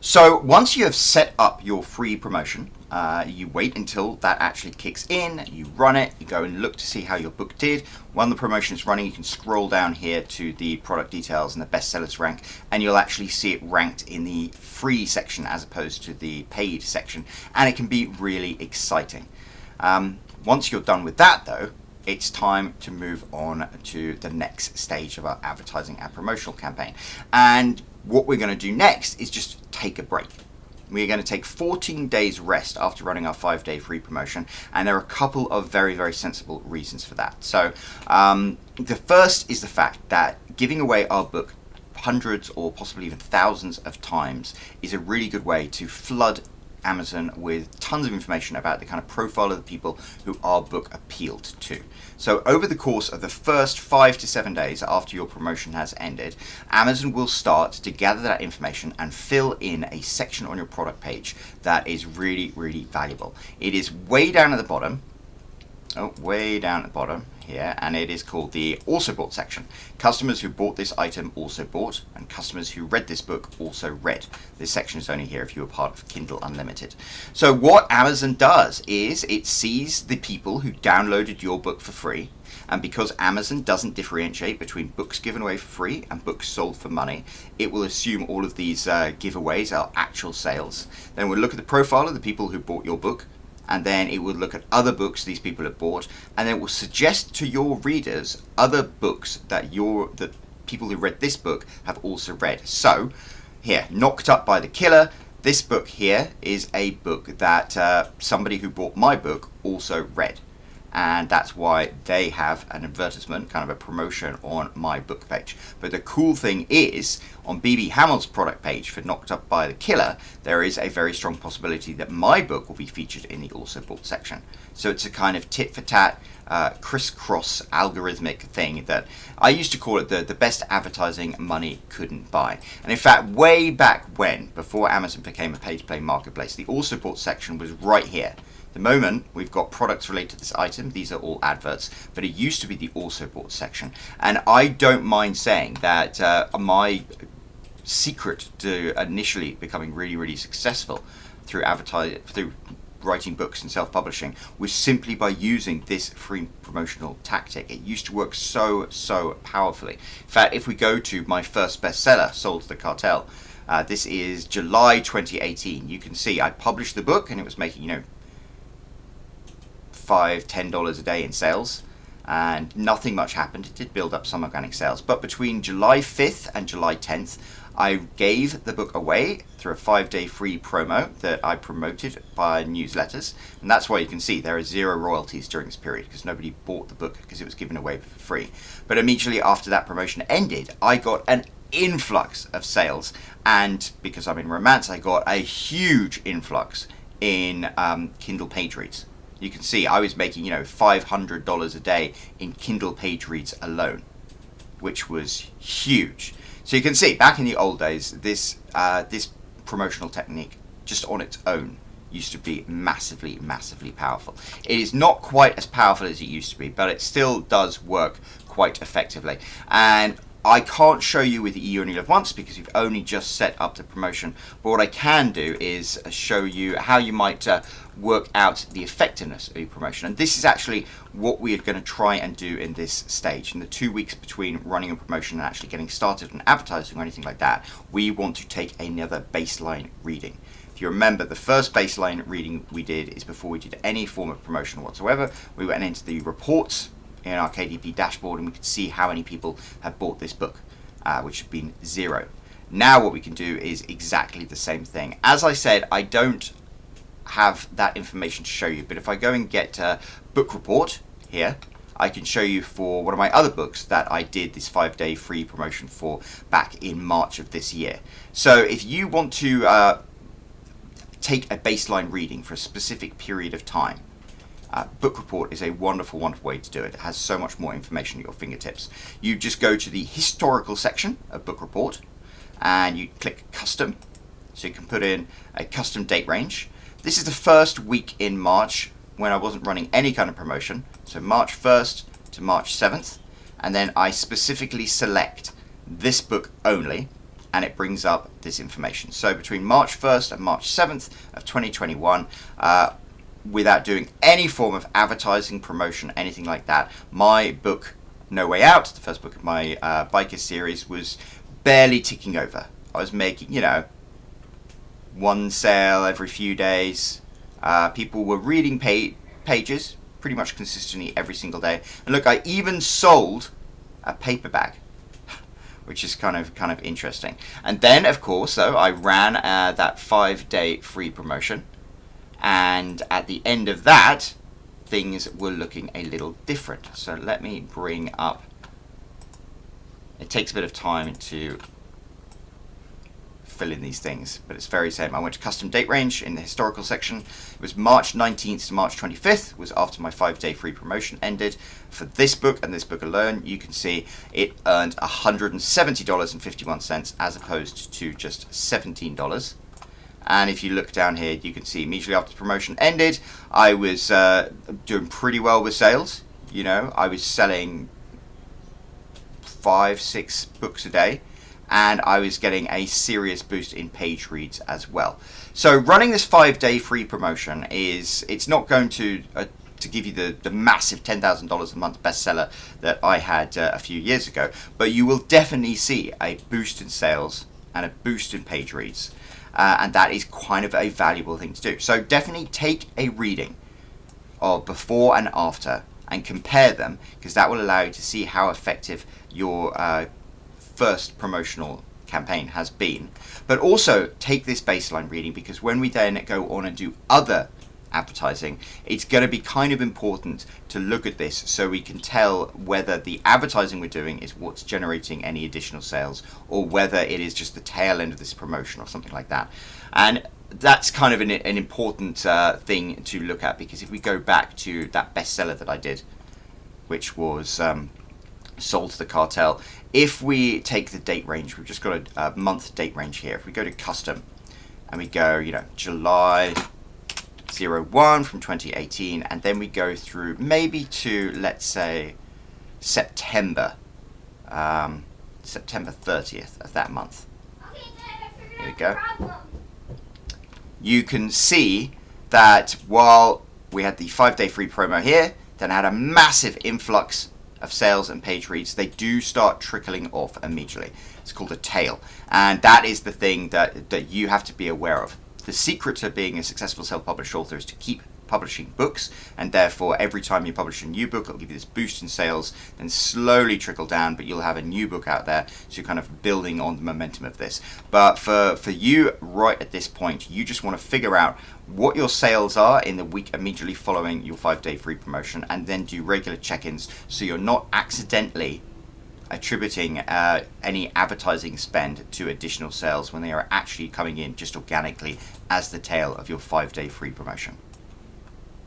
So once you have set up your free promotion, you wait until that actually kicks in, you run it, you go and look to see how your book did. When the promotion is running, you can scroll down here to the product details and the bestsellers rank, and you'll actually see it ranked in the free section as opposed to the paid section, and it can be really exciting. Once you're done with that though, it's time to move on to the next stage of our advertising and promotional campaign. And what we're going to do next is just take a break. We're going to take 14 days rest after running our 5-day free promotion, and there are a couple of very, very sensible reasons for that. So the first is the fact that giving away our book hundreds or possibly even thousands of times is a really good way to flood Amazon with tons of information about the kind of profile of the people who our book appealed to. So over the course of the first 5 to 7 days after your promotion has ended, Amazon will start to gather that information and fill in a section on your product page that is really, really valuable. It is way down at the bottom. Way down at the bottom here, and it is called the also bought section. Customers who bought this item also bought, and customers who read this book also read. This section is only here if you are part of Kindle Unlimited. So what Amazon does is it sees the people who downloaded your book for free, and because Amazon doesn't differentiate between books given away for free and books sold for money, it will assume all of these giveaways are actual sales. Then we'll look at the profile of the people who bought your book, and then it will look at other books these people have bought, and then it will suggest to your readers other books that the people who read this book have also read. So here, Knocked Up by the Killer, this book here is a book that somebody who bought my book also read, and that's why they have an advertisement, kind of a promotion on my book page. But the cool thing is, on BB Hamill's product page for Knocked Up by the Killer, there is a very strong possibility that my book will be featured in the also bought section. So it's a kind of tit for tat, crisscross algorithmic thing that I used to call it the best advertising money couldn't buy. And in fact, way back when, before Amazon became a pay-to-play marketplace, the also bought section was right here. The moment we've got products related to this item, these are all adverts, but it used to be the also bought section. And I don't mind saying that my secret to initially becoming really, really successful through writing books and self-publishing was simply by using this free promotional tactic. It used to work so powerfully. In fact, if we go to my first bestseller, Sold to the Cartel, this is July 2018. You can see I published the book and it was making, $5-10 a day in sales, and nothing much happened. It did build up some organic sales, but between July 5th and July 10th I gave the book away through a 5-day free promo that I promoted by newsletters, and that's why you can see there are 0 royalties during this period, because nobody bought the book because it was given away for free. But immediately after that promotion ended, I got an influx of sales, and because I'm in romance, I got a huge influx in Kindle page reads. You can see I was making, $500 a day in Kindle page reads alone, which was huge. So you can see, back in the old days, this promotional technique, just on its own, used to be massively powerful. It is not quite as powerful as it used to be, but it still does work quite effectively. And I can't show you with You Only Live Once because you've only just set up the promotion, but what I can do is show you how you might work out the effectiveness of your promotion. And this is actually what we are going to try and do in this stage. In the 2 weeks between running a promotion and actually getting started on advertising or anything like that, we want to take another baseline reading. If you remember, the first baseline reading we did is before we did any form of promotion whatsoever. We went into the reports in our KDP dashboard and we could see how many people had bought this book, which had been 0. Now what we can do is exactly the same thing. As I said, I don't have that information to show you, but if I go and get book report here, I can show you for one of my other books that I did this 5-day free promotion for back in March of this year. So if you want to take a baseline reading for a specific period of time, Book Report is a wonderful way to do it. It has so much more information at your fingertips. You just go to the historical section of Book Report and you click custom, so you can put in a custom date range. This is the first week in March when I wasn't running any kind of promotion, so March 1st to March 7th, and then I specifically select this book only, and it brings up this information. So between March 1st and March 7th of 2021, without doing any form of advertising, promotion, anything like that, my book No Way Out, the first book of my biker series, was barely ticking over. I was making, one sale every few days. People were reading pages pretty much consistently every single day. And look, I even sold a paperback, which is kind of interesting. And then, of course, though, I ran that 5-day free promotion. And at the end of that, things were looking a little different. So let me bring up... It takes a bit of time to fill in these things, but it's very same. I went to custom date range in the historical section. It was March 19th to March 25th, was after my 5-day free promotion ended. For this book and this book alone, you can see it earned $170.51 as opposed to just $17. And if you look down here, you can see immediately after the promotion ended, I was doing pretty well with sales. I was selling 5-6 books a day, and I was getting a serious boost in page reads as well. So running this 5-day free promotion it's not going to give you the massive $10,000 a month bestseller that I had a few years ago, but you will definitely see a boost in sales and a boost in page reads. And that is kind of a valuable thing to do. So definitely take a reading of before and after and compare them, because that will allow you to see how effective your first promotional campaign has been. But also take this baseline reading, because when we then go on and do other advertising, it's going to be kind of important to look at this so we can tell whether the advertising we're doing is what's generating any additional sales, or whether it is just the tail end of this promotion or something like that. And that's kind of an important thing to look at, because if we go back to that bestseller that I did, which was Sold to the Cartel, if we take the date range, we've just got a month date range here. If we go to custom and we go, July 01 from 2018, and then we go through maybe to, let's say, September 30th of that month. Here we go. You can see that while we had the 5-day free promo here, then I had a massive influx of sales and page reads. They do start trickling off immediately. It's called a tail, and that is the thing that you have to be aware of. The secret to being a successful self-published author is to keep publishing books, and therefore every time you publish a new book, it'll give you this boost in sales, then slowly trickle down, but you'll have a new book out there, so you're kind of building on the momentum of this. But for you right at this point, you just want to figure out what your sales are in the week immediately following your 5-day free promotion, and then do regular check-ins so you're not accidentally attributing any advertising spend to additional sales when they are actually coming in just organically as the tail of your 5-day free promotion.